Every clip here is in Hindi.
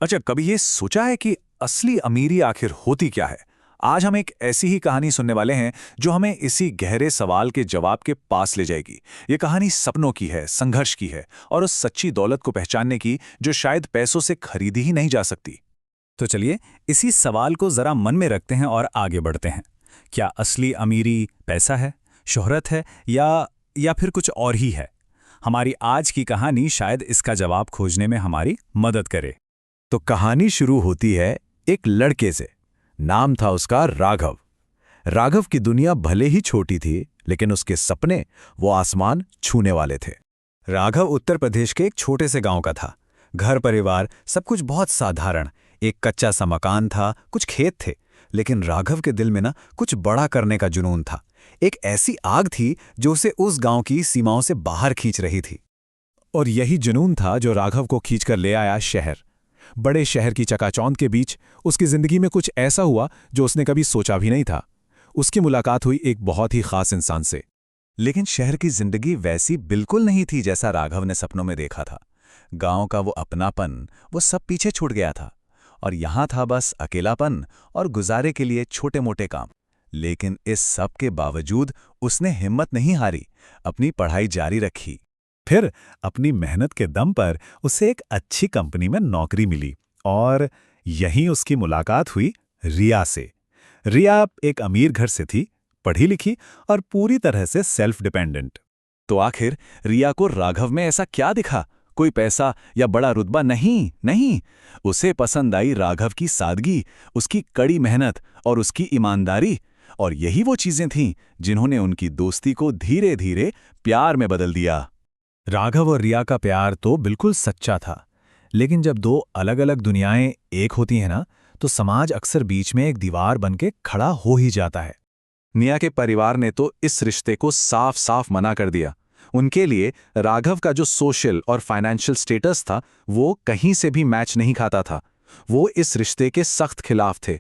अच्छा, कभी ये सोचा है कि असली अमीरी आखिर होती क्या है? आज हम एक ऐसी ही कहानी सुनने वाले हैं जो हमें इसी गहरे सवाल के जवाब के पास ले जाएगी। ये कहानी सपनों की है, संघर्ष की है और उस सच्ची दौलत को पहचानने की जो शायद पैसों से खरीदी ही नहीं जा सकती। तो चलिए इसी सवाल को जरा मन में रखते हैं और आगे बढ़ते हैं। क्या असली अमीरी पैसा है, शोहरत है या फिर कुछ और ही है? हमारी आज की कहानी शायद इसका जवाब खोजने में हमारी मदद करे। तो कहानी शुरू होती है एक लड़के से। नाम था उसका राघव। राघव की दुनिया भले ही छोटी थी, लेकिन उसके सपने वो आसमान छूने वाले थे। राघव उत्तर प्रदेश के एक छोटे से गांव का था। घर परिवार सब कुछ बहुत साधारण। एक कच्चा सा मकान था, कुछ खेत थे, लेकिन राघव के दिल में ना कुछ बड़ा करने का जुनून था। एक ऐसी आग थी जो उसे उस गांव की सीमाओं से बाहर खींच रही थी। और यही जुनून था जो राघव को खींचकर ले आया शहर। बड़े शहर की चकाचौंध के बीच उसकी जिंदगी में कुछ ऐसा हुआ जो उसने कभी सोचा भी नहीं था। उसकी मुलाकात हुई एक बहुत ही खास इंसान से। लेकिन शहर की जिंदगी वैसी बिल्कुल नहीं थी जैसा राघव ने सपनों में देखा था। गांव का वो अपनापन, वो सब पीछे छूट गया था और यहां था बस अकेलापन और गुजारे के लिए छोटे मोटे काम। लेकिन इस सब के बावजूद उसने हिम्मत नहीं हारी, अपनी पढ़ाई जारी रखी। फिर अपनी मेहनत के दम पर उसे एक अच्छी कंपनी में नौकरी मिली और यहीं उसकी मुलाकात हुई रिया से। रिया एक अमीर घर से थी, पढ़ी लिखी और पूरी तरह से सेल्फ डिपेंडेंट। तो आखिर रिया को राघव में ऐसा क्या दिखा? कोई पैसा या बड़ा रुतबा नहीं, नहीं। उसे पसंद आई राघव की सादगी, उसकी कड़ी मेहनत और उसकी ईमानदारी। और यही वो चीजें थीं जिन्होंने उनकी दोस्ती को धीरे धीरे प्यार में बदल दिया। राघव और रिया का प्यार तो बिल्कुल सच्चा था, लेकिन जब दो अलग अलग दुनियाएं एक होती हैं ना, तो समाज अक्सर बीच में एक दीवार बनके खड़ा हो ही जाता है। निया के परिवार ने तो इस रिश्ते को साफ साफ मना कर दिया। उनके लिए राघव का जो सोशल और फाइनेंशियल स्टेटस था, वो कहीं से भी मैच नहीं खाता था। वो इस रिश्ते के सख्त खिलाफ थे।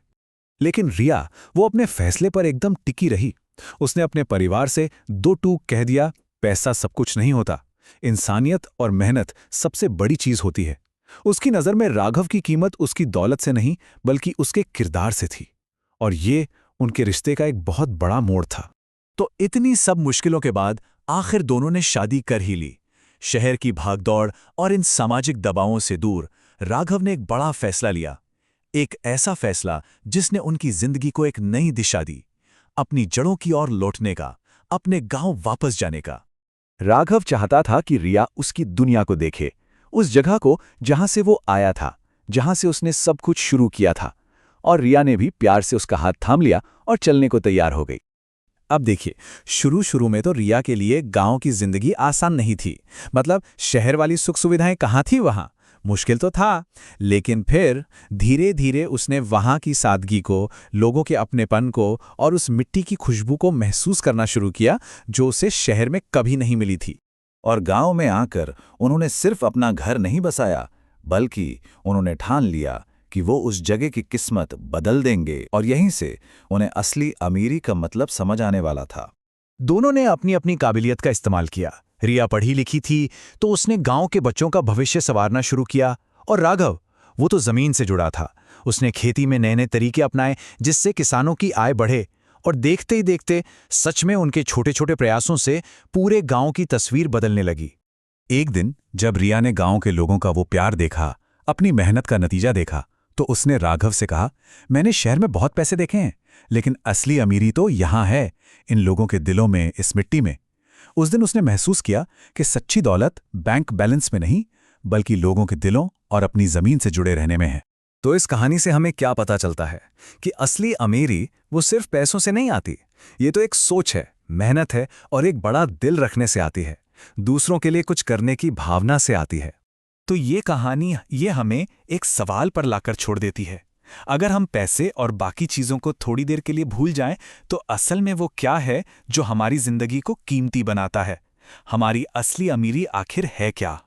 लेकिन रिया वो अपने फैसले पर एकदम टिकी रही। उसने अपने परिवार से दो टूक कह दिया, पैसा सब कुछ नहीं होता, इंसानियत और मेहनत सबसे बड़ी चीज होती है। उसकी नजर में राघव की कीमत उसकी दौलत से नहीं, बल्कि उसके किरदार से थी। और ये उनके रिश्ते का एक बहुत बड़ा मोड़ था। तो इतनी सब मुश्किलों के बाद आखिर दोनों ने शादी कर ही ली। शहर की भागदौड़ और इन सामाजिक दबावों से दूर राघव ने एक बड़ा फैसला लिया। एक ऐसा फैसला जिसने उनकी जिंदगी को एक नई दिशा दी, अपनी जड़ों की ओर लौटने का, अपने गांव वापस जाने का। राघव चाहता था कि रिया उसकी दुनिया को देखे, उस जगह को जहां से वो आया था, जहां से उसने सब कुछ शुरू किया था। और रिया ने भी प्यार से उसका हाथ थाम लिया और चलने को तैयार हो गई। अब देखिए, शुरू शुरू में तो रिया के लिए गांव की जिंदगी आसान नहीं थी। मतलब शहर वाली सुख सुविधाएं कहाँ थी, वहां मुश्किल तो था। लेकिन फिर धीरे धीरे उसने वहां की सादगी को, लोगों के अपनेपन को और उस मिट्टी की खुशबू को महसूस करना शुरू किया जो उसे शहर में कभी नहीं मिली थी। और गांव में आकर उन्होंने सिर्फ अपना घर नहीं बसाया, बल्कि उन्होंने ठान लिया कि वो उस जगह की किस्मत बदल देंगे। और यहीं से उन्हें असली अमीरी का मतलब समझ आने वाला था। दोनों ने अपनी अपनी काबिलियत का इस्तेमाल किया। रिया पढ़ी लिखी थी तो उसने गांव के बच्चों का भविष्य संवारना शुरू किया, और राघव वो तो जमीन से जुड़ा था। उसने खेती में नए नए तरीके अपनाए जिससे किसानों की आय बढ़े। और देखते ही देखते सच में उनके छोटे छोटे प्रयासों से पूरे गांव की तस्वीर बदलने लगी। एक दिन जब रिया ने गांव के लोगों का वो प्यार देखा, अपनी मेहनत का नतीजा देखा, तो उसने राघव से कहा, मैंने शहर में बहुत पैसे देखे हैं, लेकिन असली अमीरी तो यहां है, इन लोगों के दिलों में, इस मिट्टी में। उस दिन उसने महसूस किया कि सच्ची दौलत बैंक बैलेंस में नहीं, बल्कि लोगों के दिलों और अपनी जमीन से जुड़े रहने में है। तो इस कहानी से हमें क्या पता चलता है कि असली अमीरी वो सिर्फ पैसों से नहीं आती। ये तो एक सोच है, मेहनत है और एक बड़ा दिल रखने से आती है। दूसरों के लिए कुछ करने की भावना से आती है। तो ये कहानी ये हमें एक सवाल पर लाकर छोड़ देती है। अगर हम पैसे और बाकी चीजों को थोड़ी देर के लिए भूल जाएं, तो असल में वो क्या है जो हमारी जिंदगी को कीमती बनाता है? हमारी असली अमीरी आखिर है क्या?